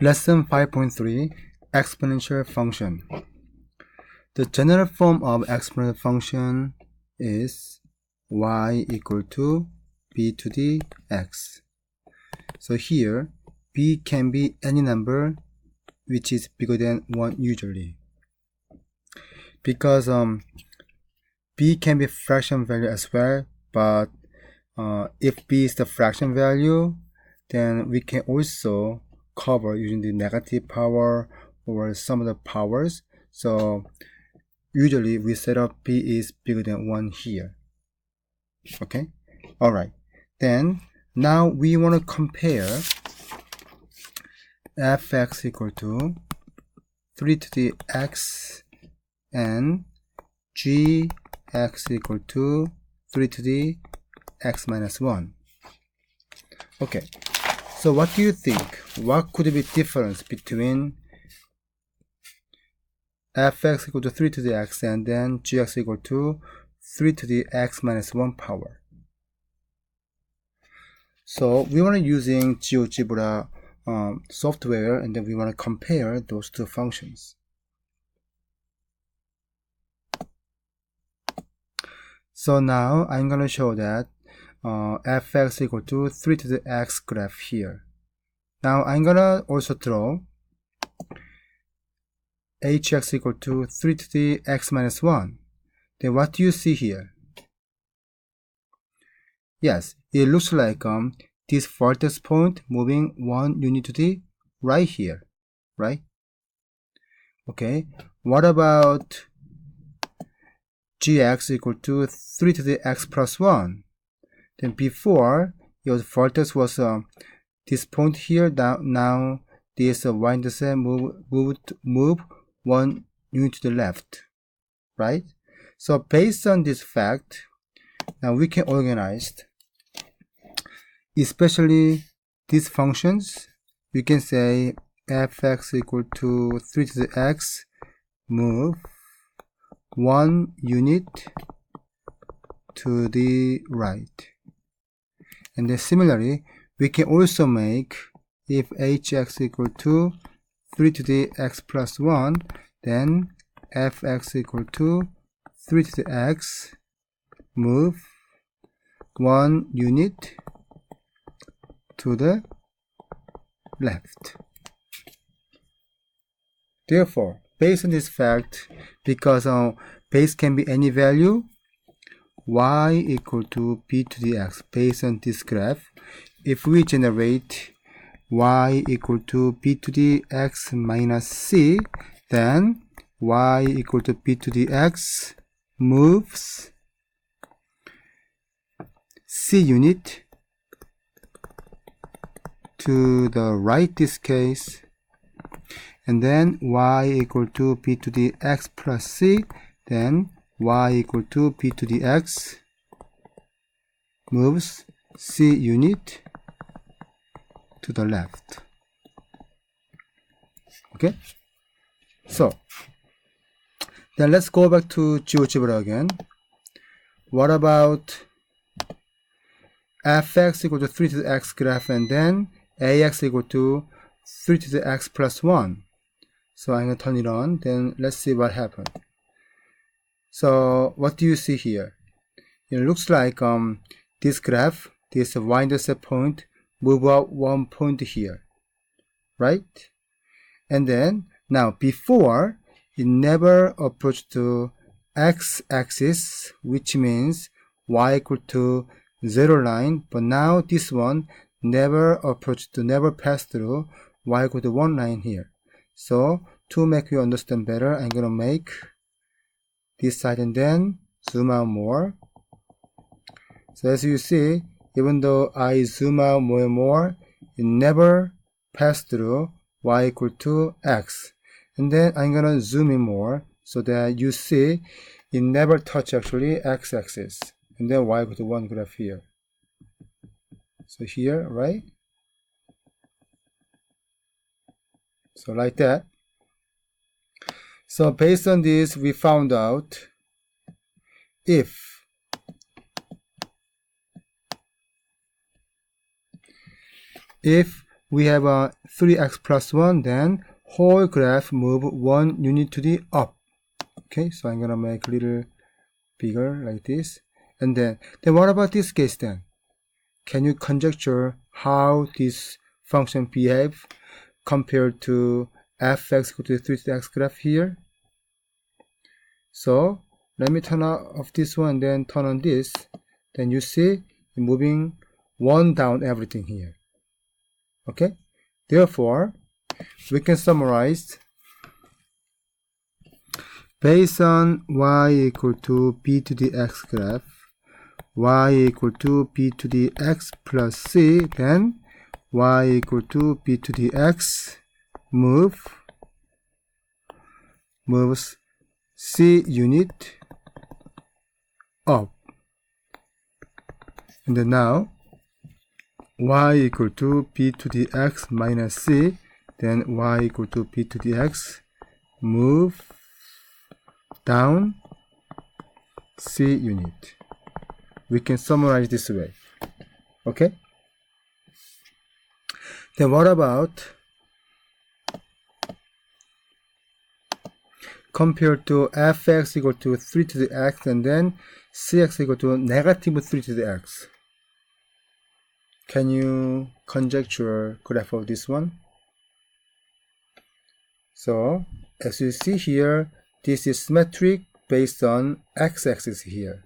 Lesson 5.3 Exponential Function. The general form of exponential function is y equal to b to the x. So here b can be any number which is bigger than 1 usually, because b can be fraction value as well, but if b is the fraction value, then we can also cover using the negative power or some of the powers. So usually we set up b is bigger than 1 here. Okay, alright, then now we want to compare fx equal to 3 to the x and gx equal to 3 to the x minus 1. Okay, so what do you think? What could be the difference between fx equal to 3 to the x and then gx equal to 3 to the x minus 1 power? So we want to using GeoGebra software, and then we want to compare those two functions. So now I'm going to show that fx equal to 3 to the x graph here. Now I'm going to also draw hx equal to 3 to the x minus 1. Then what do you see here? Yes, it looks like this farthest point moving 1 unit to the right here, right? Okay, what about gx equal to 3 to the x plus 1? Then before, your farthest was this point here. Now this y-intercept move 1 unit to the left, right? So based on this fact, now we can organize, especially these functions. We can say fx equal to 3 to the x move 1 unit to the right. And then similarly, we can also make, if hx equal to 3 to the x plus 1, then fx equal to 3 to the x move 1 unit to the left. Therefore, based on this fact, because base can be any value, y equal to b to the x, based on this graph, if we generate y equal to b to the x minus c, then y equal to b to the x moves c unit to the right this case, and then y equal to b to the x plus c, then y equal to b to the x moves c unit to the left. Okay, so then let's go back to GeoGebra again. What about fx equal to 3 to the x graph, and then ax equal to 3 to the x plus 1. So I'm going to turn it on, then let's see what happened. So what do you see here? It looks like this graph, this y-intercept point, move out 1 point here, right? And then now before, it never approached to x-axis, which means y equal to 0 line, but now this one never approached to, never passed through y equal to 1 line here. So to make you understand better, I'm gonna make this side and then zoom out more. So as you see, even though I zoom out more and more, it never passed through y equal to x. And then I'm gonna zoom in more so that you see it never touch actually x-axis. And then y equal to 1 graph here. So here, right? So like that. So based on this, we found out if we have a 3x plus 1, then whole graph move 1 unit to the up. Okay, so I'm gonna make a little bigger like this. And then what about this case then? Can you conjecture how this function behave compared to fx equal to 3 to the x graph here? So let me turn off this one, then turn on this. Then you see moving 1 down everything here. Okay, therefore we can summarize based on y equal to b to the x graph, y equal to b to the x plus c, then y equal to b to the x moves c unit up. And then now y equal to b to the x minus c, then y equal to b to the x move down c unit. We can summarize this way. Okay? Then what about compared to fx equal to 3 to the x and then cx equal to negative 3 to the x? Can you conjecture graph of this one? So as you see here, this is symmetric based on x-axis here.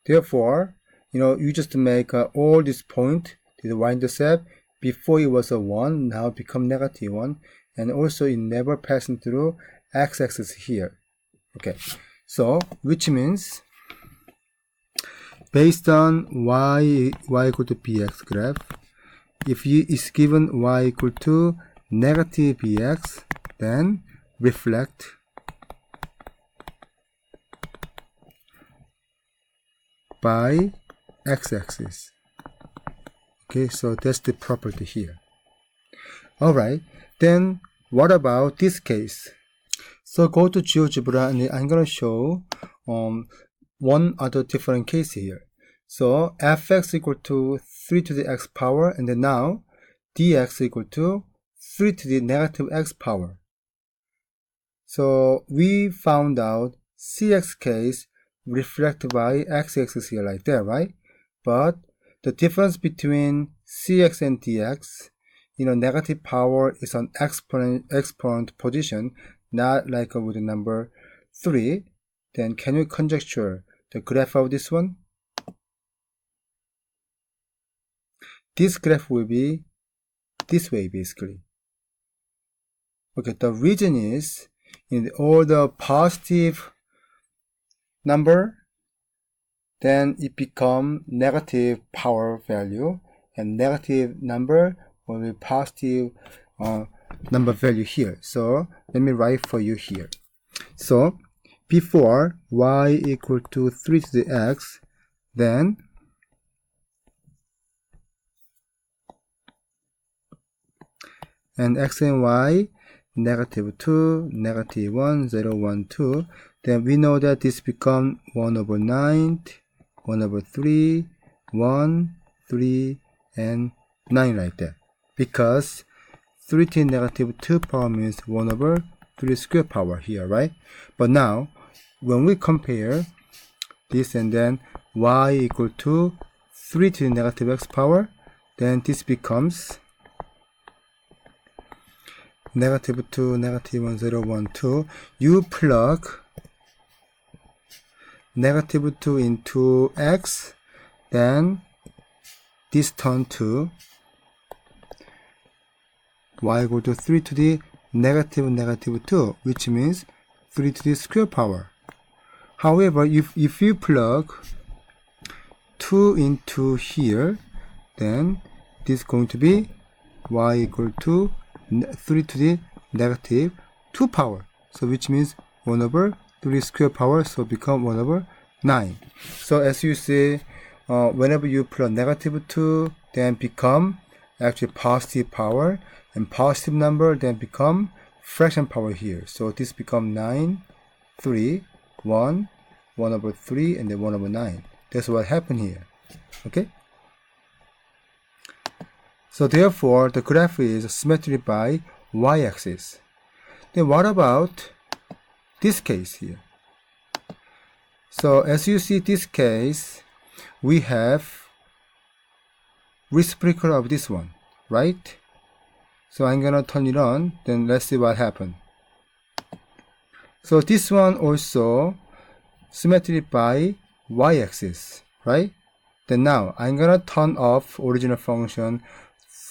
Therefore, you just make all this point, the y-intercept, before it was a 1, now become negative 1, and also it never passing through x-axis here. Okay, so which means based on y equal to bx graph, if is given y equal to negative bx, then reflect by x-axis. Okay, so that's the property here. Alright, then what about this case? So go to GeoGebra and I'm going to show one other different case here. So fx equal to 3 to the x power, and then now dx equal to 3 to the negative x power. So we found out cx case reflected by x-axis here like that, right? But the difference between cx and dx, negative power is on exponent position, not like with the number 3. Then can you conjecture the graph of this one? This graph will be this way basically. Okay, the reason is in all the positive number, then it become negative power value, and negative number will be positive number value here. So let me write for you here. So before y equal to 3 to the x, then and x and y negative 2, negative 1, 0, 1, 2, then we know that this become 1 over 9, 1 over 3, 1, 3, and 9 like that. Because 3 to negative 2 power means 1 over 3 square power here, right? But now, when we compare this and then y equal to 3 to the negative x power, then this becomes negative 2, negative 1, 0, 1, 2. You plug negative 2 into x, then this turn to y equal to 3 to the negative 2, which means 3 to the square power. However, if you plug 2 into here, then this is going to be y equal to 3 to the negative 2 power. So which means 1 over 3 square power, so become 1 over 9. So as you see, whenever you plug negative 2, then become actually positive power, and positive number then become fraction power here. So this become 9, 3, 1, 1 over 3, and then 1 over 9. That's what happened here. Okay? So therefore, the graph is symmetric by y-axis. Then what about this case here? So as you see this case, we have reciprocal of this one, right? So I'm gonna turn it on, then let's see what happens. So this one also symmetric by y-axis, right? Then now I'm gonna turn off original function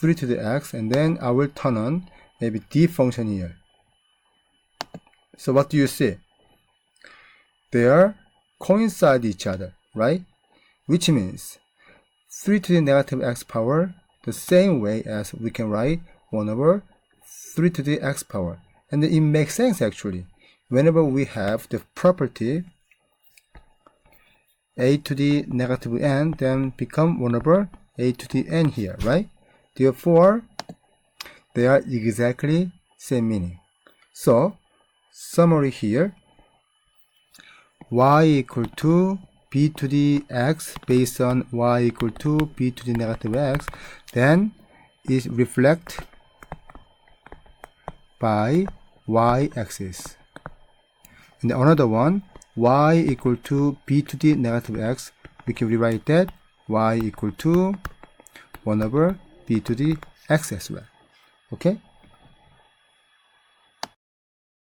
3 to the x, and then I will turn on maybe d function here. So what do you see? They are coincide each other, right? Which means 3 to the negative x power the same way as we can write 1 over 3 to the x power. And it makes sense actually. Whenever we have the property a to the negative n, then become 1 over a to the n here, right? Therefore, they are exactly same meaning. So, summary here, y equal to b to the x based on y equal to b to the negative x, then is reflect by y-axis. And another one, y equal to b to the negative x, we can rewrite that y equal to 1 over b to the x as well. Okay?